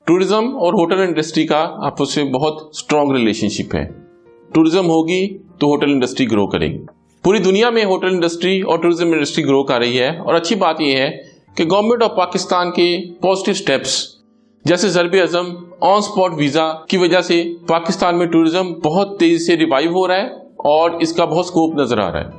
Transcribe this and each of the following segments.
Tourism और hotel industry का आपस में बहुत स्ट्रॉन्ग रिलेशनशिप है। टूरिज्म होगी तो होटल इंडस्ट्री ग्रो करेगी। पूरी दुनिया में होटल इंडस्ट्री और टूरिज्म इंडस्ट्री ग्रो कर रही है और अच्छी बात यह है कि गवर्नमेंट ऑफ पाकिस्तान के पॉजिटिव स्टेप्स जैसे ज़र्ब-ए-आज़म ऑन स्पॉट वीजा की वजह से पाकिस्तान में टूरिज्म बहुत तेजी से रिवाइव हो रहा है और इसका बहुत स्कोप नजर आ रहा है।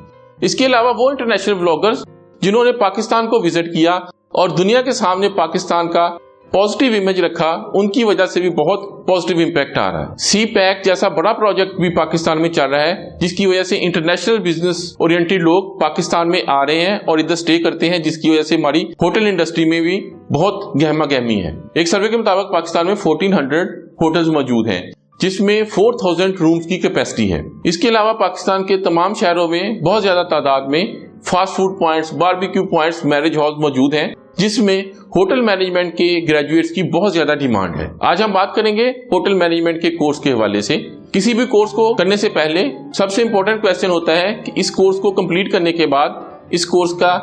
इसके अलावा वो इंटरनेशनल व्लॉगर्स जिन्होंने पाकिस्तान को विजिट किया और दुनिया के सामने पाकिस्तान का पॉजिटिव इमेज रखा, उनकी वजह से भी बहुत पॉजिटिव इंपैक्ट आ रहा है। सी पैक जैसा बड़ा प्रोजेक्ट भी पाकिस्तान में चल रहा है, जिसकी वजह से इंटरनेशनल बिजनेस ओरिएंटेड लोग पाकिस्तान में आ रहे हैं और इधर स्टे करते हैं, जिसकी वजह से हमारी होटल इंडस्ट्री में भी बहुत गहमा गहमी है। एक सर्वे के मुताबिक पाकिस्तान में 1400 होटल्स मौजूद हैं, जिसमें 4000 रूम्स की कैपेसिटी है। इसके अलावा पाकिस्तान के तमाम शहरों में बहुत ज्यादा तादाद में fast food points, barbecue points, marriage hall मौजूद हैं, जिसमें होटल मैनेजमेंट के ग्रेजुएट्स की बहुत ज्यादा डिमांड है। आज हम बात करेंगे होटल मैनेजमेंट के कोर्स के हवाले से। किसी भी कोर्स को करने से पहले सबसे इंपॉर्टेंट क्वेश्चन होता है कि इस कोर्स को कंप्लीट करने के बाद इस कोर्स का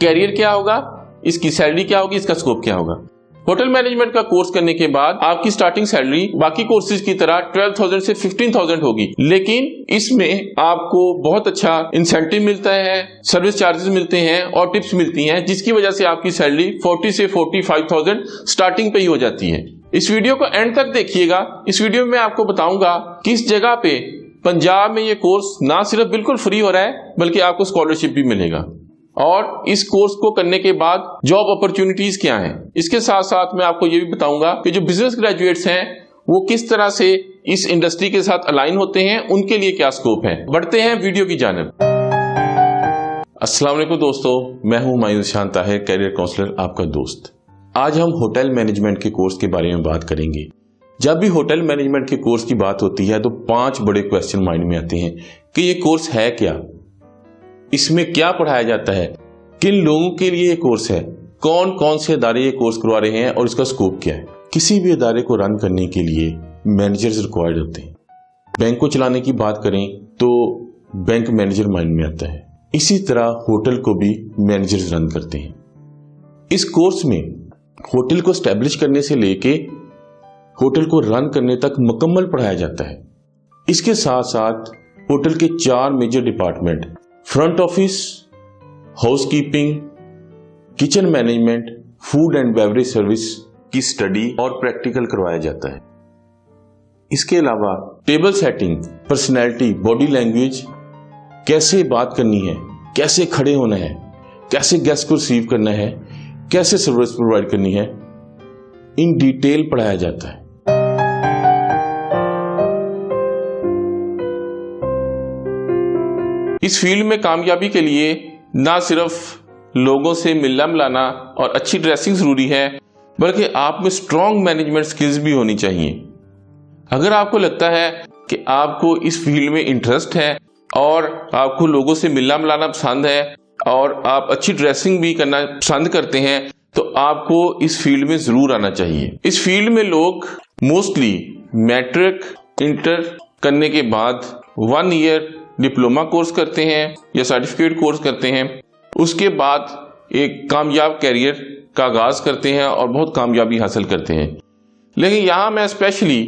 कैरियर क्या होगा, इसकी सैलरी क्या होगी, इसका स्कोप क्या होगा। होटल मैनेजमेंट का कोर्स करने के बाद आपकी स्टार्टिंग सैलरी बाकी कोर्सेज की तरह 12,000 से 15,000 होगी, लेकिन इसमें आपको बहुत अच्छा इंसेंटिव मिलता है, सर्विस चार्जेस मिलते हैं और टिप्स मिलती हैं, जिसकी वजह से आपकी सैलरी 40 से 45,000 स्टार्टिंग पे ही हो जाती है। इस वीडियो को एंड तक देखिएगा। इस वीडियो में मैं आपको बताऊंगा किस जगह पे पंजाब में ये कोर्स ना सिर्फ बिल्कुल फ्री हो रहा है, बल्कि आपको स्कॉलरशिप भी मिलेगा और इस कोर्स को करने के बाद जॉब अपॉर्चुनिटीज क्या हैं। इसके साथ साथ मैं आपको ये भी बताऊंगा कि जो बिजनेस ग्रेजुएट्स हैं वो किस तरह से इस इंडस्ट्री के साथ अलाइन होते हैं, उनके लिए क्या स्कोप है। बढ़ते हैं वीडियो की जानिब। अस्सलाम वालेकुम दोस्तों, मैं हूं हुमायूं शान ताहिर, कैरियर काउंसलर, आपका दोस्त। आज हम होटल मैनेजमेंट के कोर्स के बारे में बात करेंगे। जब भी होटल मैनेजमेंट के कोर्स की बात होती है तो 5 बड़े क्वेश्चन माइंड में आते हैं कि ये कोर्स है क्या, इसमें क्या पढ़ाया जाता है, किन लोगों के लिए ये कोर्स है, कौन कौन से इदारे ये कोर्स करवा रहे हैं और इसका स्कोप क्या है। किसी भी इदारे को रन करने के लिए मैनेजर्स रिक्वायर्ड होते हैं। बैंक को चलाने की बात करें तो बैंक मैनेजर माइंड में आता है। इसी तरह होटल को भी मैनेजर्स रन करते हैं। इस कोर्स में होटल को स्टैब्लिश करने से लेके होटल को रन करने तक मुकम्मल पढ़ाया जाता है। इसके साथ साथ होटल के 4 major department, front office, housekeeping, kitchen management, food and beverage service की स्टडी और प्रैक्टिकल करवाया जाता है। इसके अलावा table setting, personality, body language, कैसे बात करनी है, कैसे खड़े होना है, कैसे गेस्ट को रिसीव करना है, कैसे सर्विस प्रोवाइड करनी है, इन डिटेल पढ़ाया जाता है। इस फील्ड में कामयाबी के लिए ना सिर्फ लोगों से मिलना मिलाना और अच्छी ड्रेसिंग जरूरी है, बल्कि आप में स्ट्रॉन्ग मैनेजमेंट स्किल्स भी होनी चाहिए। अगर आपको लगता है कि आपको इस फील्ड में इंटरेस्ट है और आपको लोगों से मिलना मिलाना पसंद है और आप अच्छी ड्रेसिंग भी करना पसंद करते हैं, तो आपको इस फील्ड में जरूर आना चाहिए। इस फील्ड में लोग मोस्टली मैट्रिक, इंटर करने के बाद 1 ईयर डिप्लोमा कोर्स करते हैं या सर्टिफिकेट कोर्स करते हैं। उसके बाद एक कामयाब कैरियर का आगाज करते हैं और बहुत कामयाबी हासिल करते हैं। लेकिन यहां मैं स्पेशली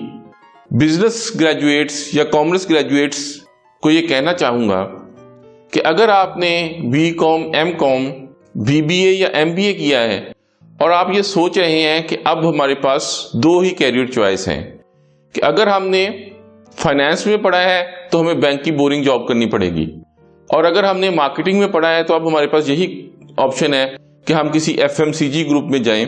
बिजनेस ग्रेजुएट्स या कॉमर्स ग्रेजुएट्स को ये कहना चाहूंगा कि अगर आपने बीकॉम, एमकॉम, बीबीए या एमबीए किया है और आप ये सोच रहे हैं कि अब हमारे पास 2 ही कैरियर चॉइस हैं कि अगर हमने फाइनेंस में पढ़ा है तो हमें बैंक की बोरिंग जॉब करनी पड़ेगी, और अगर हमने मार्केटिंग में पढ़ा है तो अब हमारे पास यही ऑप्शन है कि हम किसी एफएमसीजी ग्रुप में जाएं,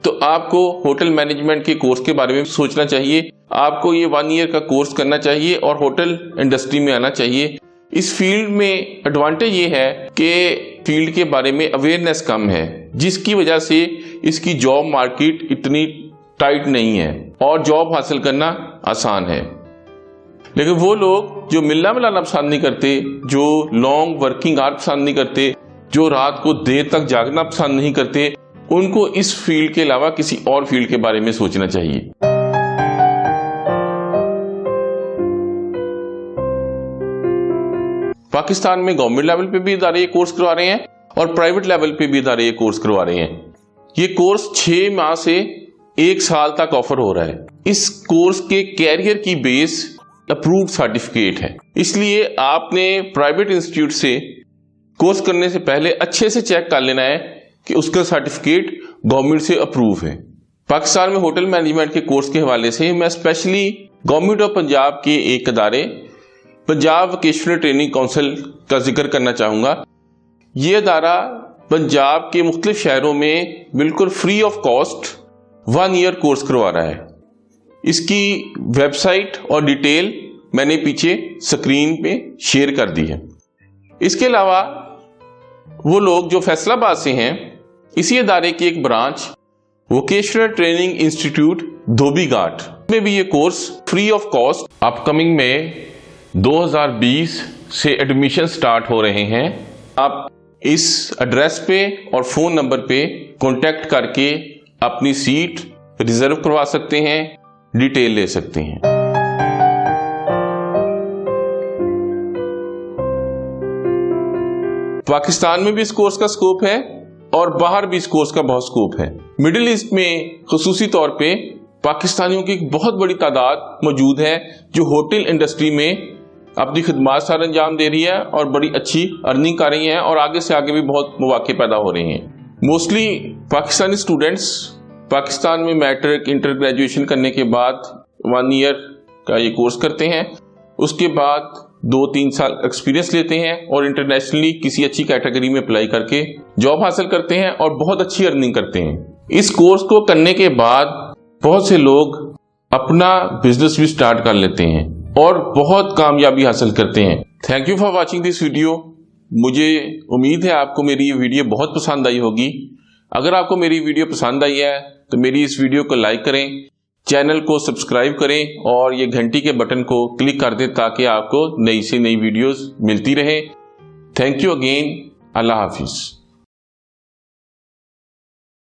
तो आपको होटल मैनेजमेंट के कोर्स के बारे में सोचना चाहिए। आपको ये 1 ईयर का कोर्स करना चाहिए और होटल इंडस्ट्री में आना चाहिए। इस फील्ड में एडवांटेज ये है कि फील्ड के बारे में अवेयरनेस कम है, जिसकी वजह से इसकी जॉब मार्केट इतनी टाइट नहीं है और जॉब हासिल करना आसान है। लेकिन वो लोग जो मिलना मिलाना पसंद नहीं करते, जो लॉन्ग वर्किंग आवर पसंद नहीं करते, जो रात को देर तक जागना पसंद नहीं करते, उनको इस फील्ड के अलावा किसी और फील्ड के बारे में सोचना चाहिए। पाकिस्तान में गवर्नमेंट लेवल पे भी इदारे ये कोर्स करवा रहे हैं और प्राइवेट लेवल पे भी इदारे ये कोर्स करवा रहे हैं। ये कोर्स 6 माह से 1 साल तक ऑफर हो रहा है। इस कोर्स के कैरियर की बेस अप्रूव्ड सर्टिफिकेट है, इसलिए आपने प्राइवेट इंस्टीट्यूट से कोर्स करने से पहले अच्छे से चेक कर लेना है कि उसका सर्टिफिकेट गवर्नमेंट से अप्रूव है। पाकिस्तान में होटल मैनेजमेंट के कोर्स के हवाले से मैं स्पेशली गवर्नमेंट ऑफ पंजाब के एक अदारे पंजाब वोकेशनल ट्रेनिंग काउंसिल का जिक्र करना चाहूँगा। ये अदारा पंजाब के मुख्तलिफ शहरों में बिल्कुल free of cost 1 year course करवा रहा है। इसकी वेबसाइट और डिटेल मैंने पीछे स्क्रीन पे शेयर कर दी है। इसके अलावा वो लोग जो फैसलाबाद से हैं, इसी अदारे की एक ब्रांच वोकेशनल ट्रेनिंग इंस्टीट्यूट धोबी घाट में भी ये course free of cost upcoming में 2020 से एडमिशन स्टार्ट हो रहे हैं। आप इस एड्रेस पे और फोन नंबर पे कांटेक्ट करके अपनी सीट रिजर्व करवा सकते हैं, डिटेल ले सकते हैं। पाकिस्तान में भी इस कोर्स का स्कोप है और बाहर भी इस कोर्स का बहुत स्कोप है। मिडिल ईस्ट में खुसूसी तौर पे पाकिस्तानियों की एक बहुत बड़ी तादाद मौजूद है जो होटल इंडस्ट्री में अपनी खिदमत सर अंजाम दे रही है और बड़ी अच्छी अर्निंग कर रही हैं और आगे से आगे भी बहुत मौके पैदा हो रहे हैं। मोस्टली पाकिस्तानी स्टूडेंट्स पाकिस्तान में मैट्रिक इंटर ग्रेजुएशन करने के बाद 1 ईयर का ये कोर्स करते हैं, उसके बाद 2-3 साल एक्सपीरियंस लेते हैं और इंटरनेशनली किसी अच्छी कैटेगरी में अप्लाई करके जॉब हासिल करते हैं और बहुत अच्छी अर्निंग करते हैं। इस कोर्स को करने के बाद बहुत से लोग अपना बिजनेस भी स्टार्ट कर लेते हैं और बहुत कामयाबी हासिल करते हैं। Thank you for watching this video. मुझे उम्मीद है आपको मेरी ये वीडियो बहुत पसंद आई होगी। अगर आपको मेरी वीडियो पसंद आई है तो मेरी इस वीडियो को लाइक करें, चैनल को सब्सक्राइब करें और ये घंटी के बटन को क्लिक कर दें ताकि आपको नई से नई वीडियोस मिलती रहे। Thank you again. Allah Hafiz.